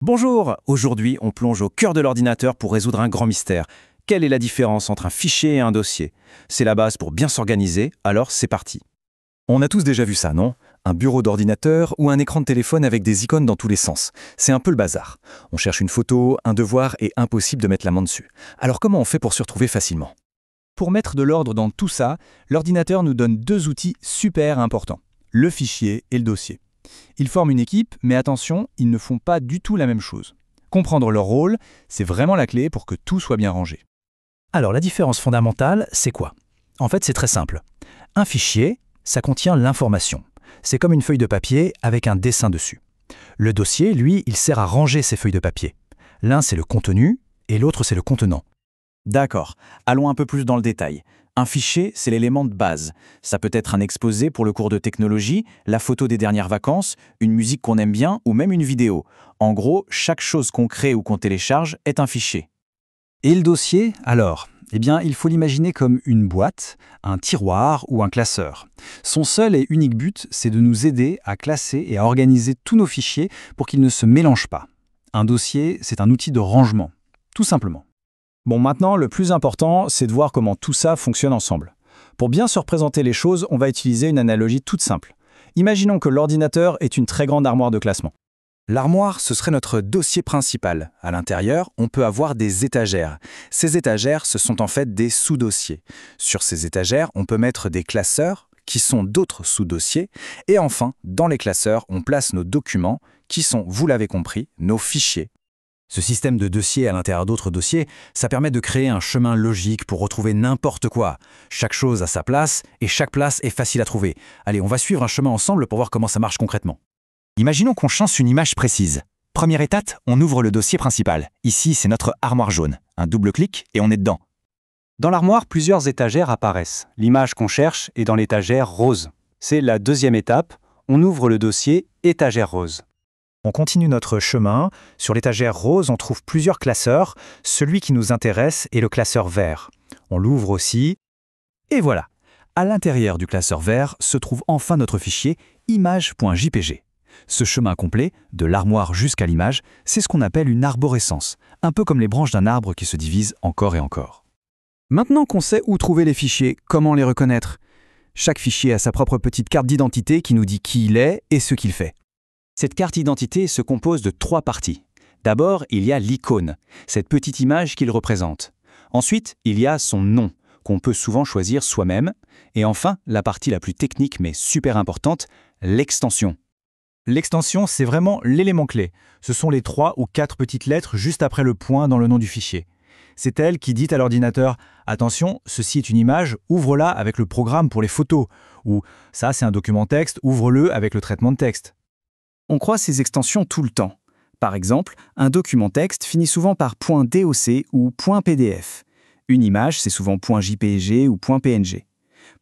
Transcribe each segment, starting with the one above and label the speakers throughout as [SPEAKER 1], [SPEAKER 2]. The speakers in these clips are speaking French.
[SPEAKER 1] Bonjour, aujourd'hui on plonge au cœur de l'ordinateur pour résoudre un grand mystère. Quelle est la différence entre un fichier et un dossier? C'est la base pour bien s'organiser, alors c'est parti.
[SPEAKER 2] On a tous déjà vu ça, non? Un bureau d'ordinateur ou un écran de téléphone avec des icônes dans tous les sens. C'est un peu le bazar. On cherche une photo, un devoir et impossible de mettre la main dessus. Alors comment on fait pour s'y retrouver facilement?
[SPEAKER 3] Pour mettre de l'ordre dans tout ça, l'ordinateur nous donne deux outils super importants, le fichier et le dossier. Ils forment une équipe, mais attention, ils ne font pas du tout la même chose. Comprendre leur rôle, c'est vraiment la clé pour que tout soit bien rangé.
[SPEAKER 4] Alors la différence fondamentale, c'est quoi? En fait, c'est très simple. Un fichier, ça contient l'information. C'est comme une feuille de papier avec un dessin dessus. Le dossier, lui, il sert à ranger ces feuilles de papier. L'un, c'est le contenu, et l'autre, c'est le contenant.
[SPEAKER 1] D'accord, allons un peu plus dans le détail. Un fichier, c'est l'élément de base. Ça peut être un exposé pour le cours de technologie, la photo des dernières vacances, une musique qu'on aime bien ou même une vidéo. En gros, chaque chose qu'on crée ou qu'on télécharge est un fichier.
[SPEAKER 3] Et le dossier, alors? Eh bien, il faut l'imaginer comme une boîte, un tiroir ou un classeur. Son seul et unique but, c'est de nous aider à classer et à organiser tous nos fichiers pour qu'ils ne se mélangent pas. Un dossier, c'est un outil de rangement, tout simplement.
[SPEAKER 4] Bon, maintenant, le plus important, c'est de voir comment tout ça fonctionne ensemble. Pour bien se représenter les choses, on va utiliser une analogie toute simple. Imaginons que l'ordinateur est une très grande armoire de classement.
[SPEAKER 2] L'armoire, ce serait notre dossier principal. À l'intérieur, on peut avoir des étagères. Ces étagères, ce sont en fait des sous-dossiers. Sur ces étagères, on peut mettre des classeurs, qui sont d'autres sous-dossiers. Et enfin, dans les classeurs, on place nos documents, qui sont, vous l'avez compris, nos fichiers.
[SPEAKER 4] Ce système de dossiers à l'intérieur d'autres dossiers, ça permet de créer un chemin logique pour retrouver n'importe quoi. Chaque chose a sa place, et chaque place est facile à trouver. Allez, on va suivre un chemin ensemble pour voir comment ça marche concrètement.
[SPEAKER 5] Imaginons qu'on chance une image précise. Première étape, on ouvre le dossier principal. Ici, c'est notre armoire jaune. Un double clic et on est dedans.
[SPEAKER 3] Dans l'armoire, plusieurs étagères apparaissent. L'image qu'on cherche est dans l'étagère rose. C'est la deuxième étape. On ouvre le dossier étagère rose.
[SPEAKER 4] On continue notre chemin. Sur l'étagère rose, on trouve plusieurs classeurs. Celui qui nous intéresse est le classeur vert. On l'ouvre aussi. Et voilà. À l'intérieur du classeur vert se trouve enfin notre fichier image.jpg. Ce chemin complet, de l'armoire jusqu'à l'image, c'est ce qu'on appelle une arborescence, un peu comme les branches d'un arbre qui se divisent encore et encore. Maintenant qu'on sait où trouver les fichiers, comment les reconnaître? Chaque fichier a sa propre petite carte d'identité qui nous dit qui il est et ce qu'il fait. Cette carte d'identité se compose de 3 parties. D'abord, il y a l'icône, cette petite image qu'il représente. Ensuite, il y a son nom, qu'on peut souvent choisir soi-même. Et enfin, la partie la plus technique mais super importante, l'extension. L'extension, c'est vraiment l'élément clé. Ce sont les 3 ou 4 petites lettres juste après le point dans le nom du fichier. C'est elle qui dit à l'ordinateur « Attention, ceci est une image, ouvre-la avec le programme pour les photos » ou « Ça, c'est un document texte, ouvre-le avec le traitement de texte ». On croise ces extensions tout le temps. Par exemple, un document texte finit souvent par .doc ou .pdf. Une image, c'est souvent .jpg ou .png.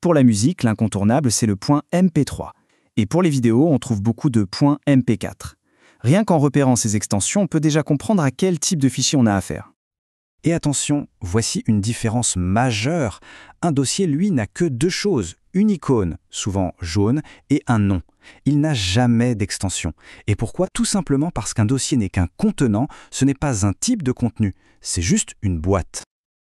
[SPEAKER 4] Pour la musique, l'incontournable, c'est le .mp3. Et pour les vidéos, on trouve beaucoup de .mp4. Rien qu'en repérant ces extensions, on peut déjà comprendre à quel type de fichier on a affaire. Et attention, voici une différence majeure. Un dossier, lui, n'a que 2 choses. Une icône, souvent jaune, et un nom. Il n'a jamais d'extension. Et pourquoi? Tout simplement parce qu'un dossier n'est qu'un contenant, ce n'est pas un type de contenu, c'est juste une boîte.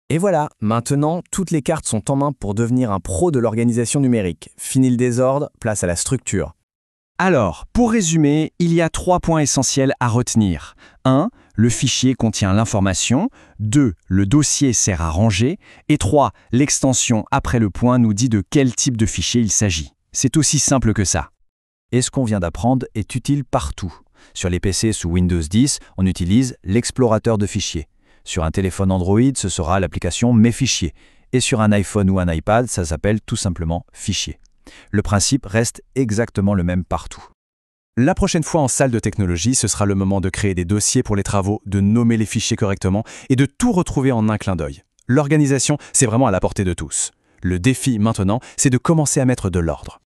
[SPEAKER 1] Et voilà, maintenant, toutes les cartes sont en main pour devenir un pro de l'organisation numérique. Fini le désordre, place à la structure.
[SPEAKER 5] Alors, pour résumer, il y a 3 points essentiels à retenir. 1. Le fichier contient l'information. 2. Le dossier sert à ranger. Et 3. L'extension après le point nous dit de quel type de fichier il s'agit. C'est aussi simple que ça.
[SPEAKER 4] Et ce qu'on vient d'apprendre est utile partout. Sur les PC sous Windows 10, on utilise l'explorateur de fichiers. Sur un téléphone Android, ce sera l'application Mes fichiers. Et sur un iPhone ou un iPad, ça s'appelle tout simplement Fichier. Le principe reste exactement le même partout. La prochaine fois en salle de technologie, ce sera le moment de créer des dossiers pour les travaux, de nommer les fichiers correctement et de tout retrouver en un clin d'œil. L'organisation, c'est vraiment à la portée de tous. Le défi maintenant, c'est de commencer à mettre de l'ordre.